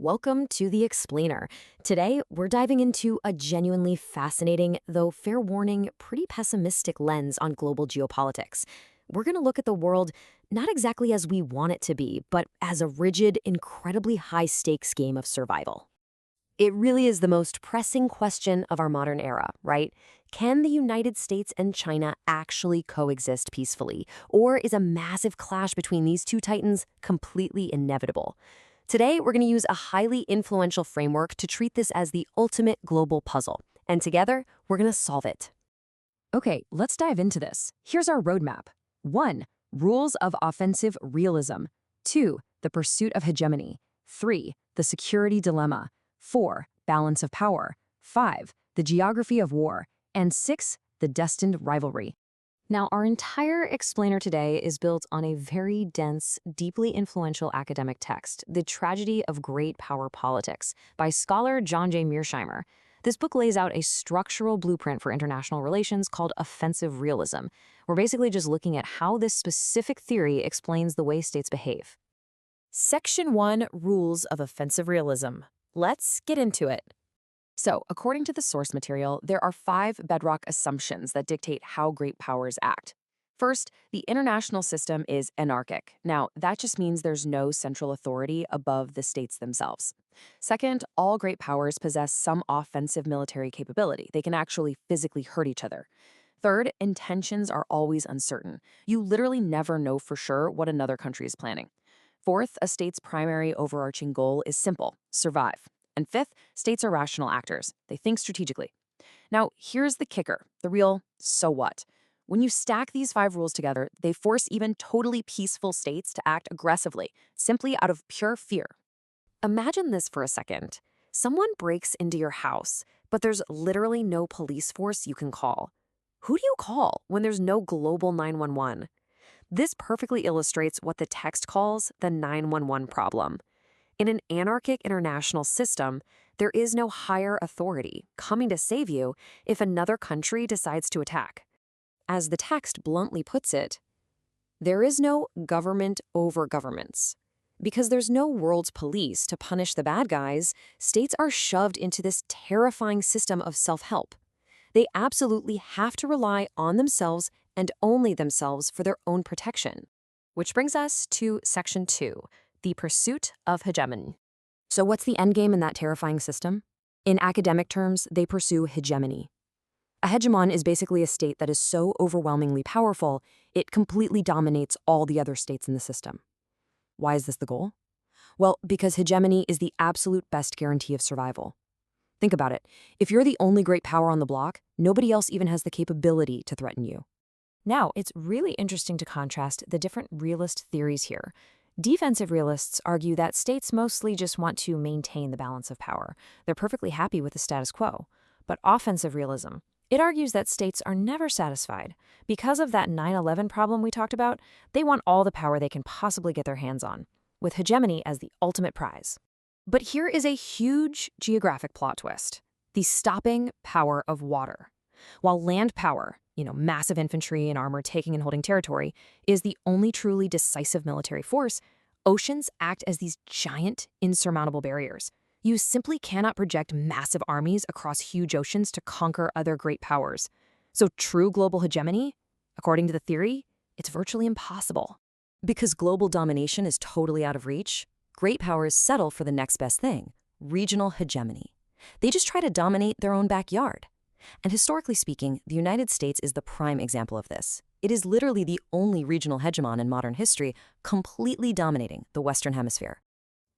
Welcome to The Explainer. Today, we're diving into a genuinely fascinating, though fair warning, pretty pessimistic lens on global geopolitics. We're going to look at the world not exactly as we want it to be, but as a rigid, incredibly high-stakes game of survival. It really is the most pressing question of our modern era, right? Can the United States and China actually coexist peacefully? Or is a massive clash between these two titans completely inevitable? Today, we're going to use a highly influential framework to treat this as the ultimate global puzzle. And together, we're going to solve it. Okay, let's dive into this. Here's our roadmap. 1. Rules of offensive realism. 2. The pursuit of hegemony. 3. The security dilemma. 4. Balance of power. 5. The geography of war. And 6. The destined rivalry. Now, our entire explainer today is built on a very dense, deeply influential academic text, The Tragedy of Great Power Politics, by scholar John J. Mearsheimer. This book lays out a structural blueprint for international relations called offensive realism. We're basically just looking at how this specific theory explains the way states behave. Section 1, Rules of Offensive Realism. Let's get into it. So, according to the source material, there are 5 bedrock assumptions that dictate how great powers act. First, the international system is anarchic. Now, that just means there's no central authority above the states themselves. Second, all great powers possess some offensive military capability. They can actually physically hurt each other. Third, intentions are always uncertain. You literally never know for sure what another country is planning. Fourth, a state's primary overarching goal is simple: survive. And fifth, states are rational actors. They think strategically. Now, here's the kicker, the real so what. When you stack these 5 rules together, they force even totally peaceful states to act aggressively, simply out of pure fear. Imagine this for a second. Someone breaks into your house, but there's literally no police force you can call. Who do you call when there's no global 911? This perfectly illustrates what the text calls the 911 problem. In an anarchic international system, there is no higher authority coming to save you if another country decides to attack. As the text bluntly puts it, there is no government over governments. Because there's no world's police to punish the bad guys, states are shoved into this terrifying system of self-help. They absolutely have to rely on themselves and only themselves for their own protection. Which brings us to Section 2. The pursuit of hegemony. So what's the endgame in that terrifying system? In academic terms, they pursue hegemony. A hegemon is basically a state that is so overwhelmingly powerful, it completely dominates all the other states in the system. Why is this the goal? Well, because hegemony is the absolute best guarantee of survival. Think about it. If you're the only great power on the block, nobody else even has the capability to threaten you. Now, it's really interesting to contrast the different realist theories here. Defensive realists argue that states mostly just want to maintain the balance of power. They're perfectly happy with the status quo. But offensive realism, it argues that states are never satisfied. Because of that 9/11 problem we talked about, they want all the power they can possibly get their hands on, with hegemony as the ultimate prize. But here is a huge geographic plot twist: the stopping power of water. While land power, massive infantry and armor taking and holding territory, is the only truly decisive military force, oceans act as these giant, insurmountable barriers. You simply cannot project massive armies across huge oceans to conquer other great powers. So true global hegemony, according to the theory, it's virtually impossible. Because global domination is totally out of reach, great powers settle for the next best thing: regional hegemony. They just try to dominate their own backyard. And historically speaking, the United States is the prime example of this. It is literally the only regional hegemon in modern history, completely dominating the Western Hemisphere.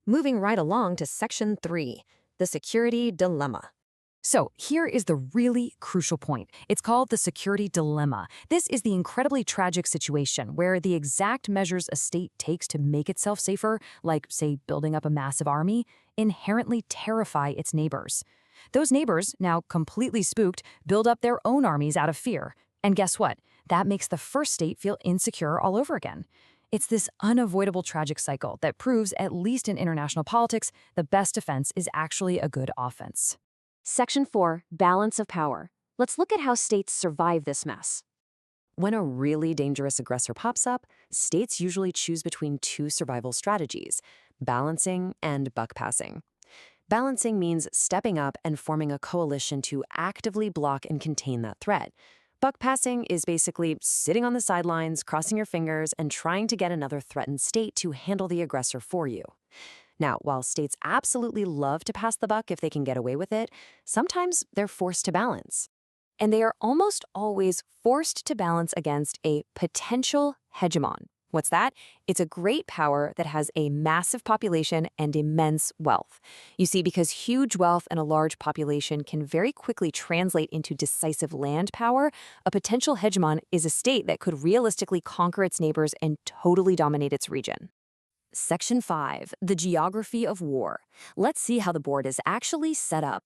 Moving right along to Section 3, the security dilemma. So, here is the really crucial point. It's called the security dilemma. This is the incredibly tragic situation where the exact measures a state takes to make itself safer, like, say, building up a massive army, inherently terrify its neighbors. Those neighbors, now completely spooked, build up their own armies out of fear. And guess what? That makes the first state feel insecure all over again. It's this unavoidable tragic cycle that proves, at least in international politics, the best defense is actually a good offense. Section 4, Balance of Power. Let's look at how states survive this mess. When a really dangerous aggressor pops up, states usually choose between two survival strategies: balancing and buck passing. Balancing means stepping up and forming a coalition to actively block and contain that threat. Buck passing is basically sitting on the sidelines, crossing your fingers, and trying to get another threatened state to handle the aggressor for you. Now, while states absolutely love to pass the buck if they can get away with it, sometimes they're forced to balance. And they are almost always forced to balance against a potential hegemon. What's that? It's a great power that has a massive population and immense wealth. You see, because huge wealth and a large population can very quickly translate into decisive land power, a potential hegemon is a state that could realistically conquer its neighbors and totally dominate its region. Section 5, the geography of war. Let's see how the board is actually set up.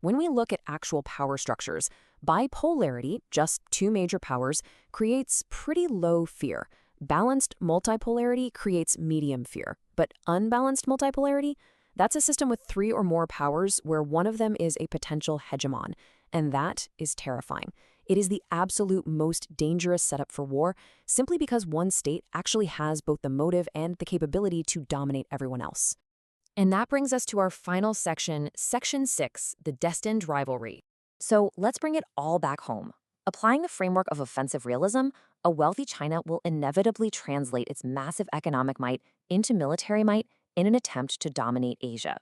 When we look at actual power structures, bipolarity, just two major powers, creates pretty low fear. Balanced multipolarity creates medium fear. But unbalanced multipolarity? That's a system with three or more powers where one of them is a potential hegemon. And that is terrifying. It is the absolute most dangerous setup for war, simply because one state actually has both the motive and the capability to dominate everyone else. And that brings us to our final section, Section 6, the destined rivalry. So let's bring it all back home. Applying the framework of offensive realism, a wealthy China will inevitably translate its massive economic might into military might in an attempt to dominate Asia.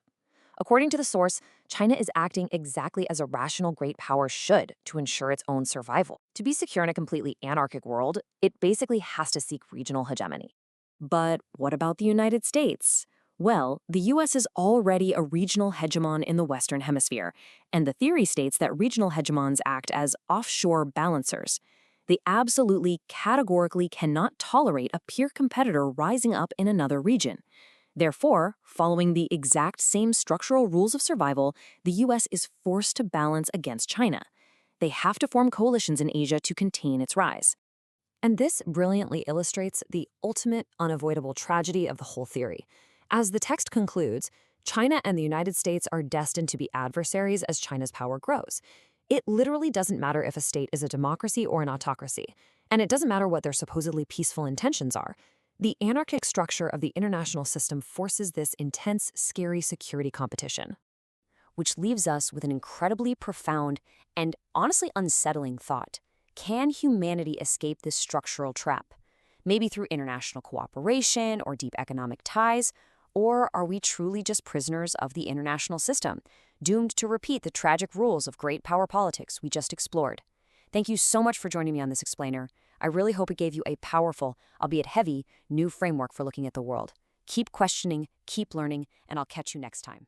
According to the source, China is acting exactly as a rational great power should to ensure its own survival. To be secure in a completely anarchic world, it basically has to seek regional hegemony. But what about the United States? Well, the US is already a regional hegemon in the Western Hemisphere, and the theory states that regional hegemons act as offshore balancers. They absolutely, categorically cannot tolerate a peer competitor rising up in another region. Therefore, following the exact same structural rules of survival, the US is forced to balance against China. They have to form coalitions in Asia to contain its rise. And this brilliantly illustrates the ultimate unavoidable tragedy of the whole theory. As the text concludes, China and the United States are destined to be adversaries as China's power grows. It literally doesn't matter if a state is a democracy or an autocracy, and it doesn't matter what their supposedly peaceful intentions are. The anarchic structure of the international system forces this intense, scary security competition. Which leaves us with an incredibly profound and honestly unsettling thought. Can humanity escape this structural trap? Maybe through international cooperation or deep economic ties? Or are we truly just prisoners of the international system, doomed to repeat the tragic rules of great power politics we just explored? Thank you so much for joining me on this explainer. I really hope it gave you a powerful, albeit heavy, new framework for looking at the world. Keep questioning, keep learning, and I'll catch you next time.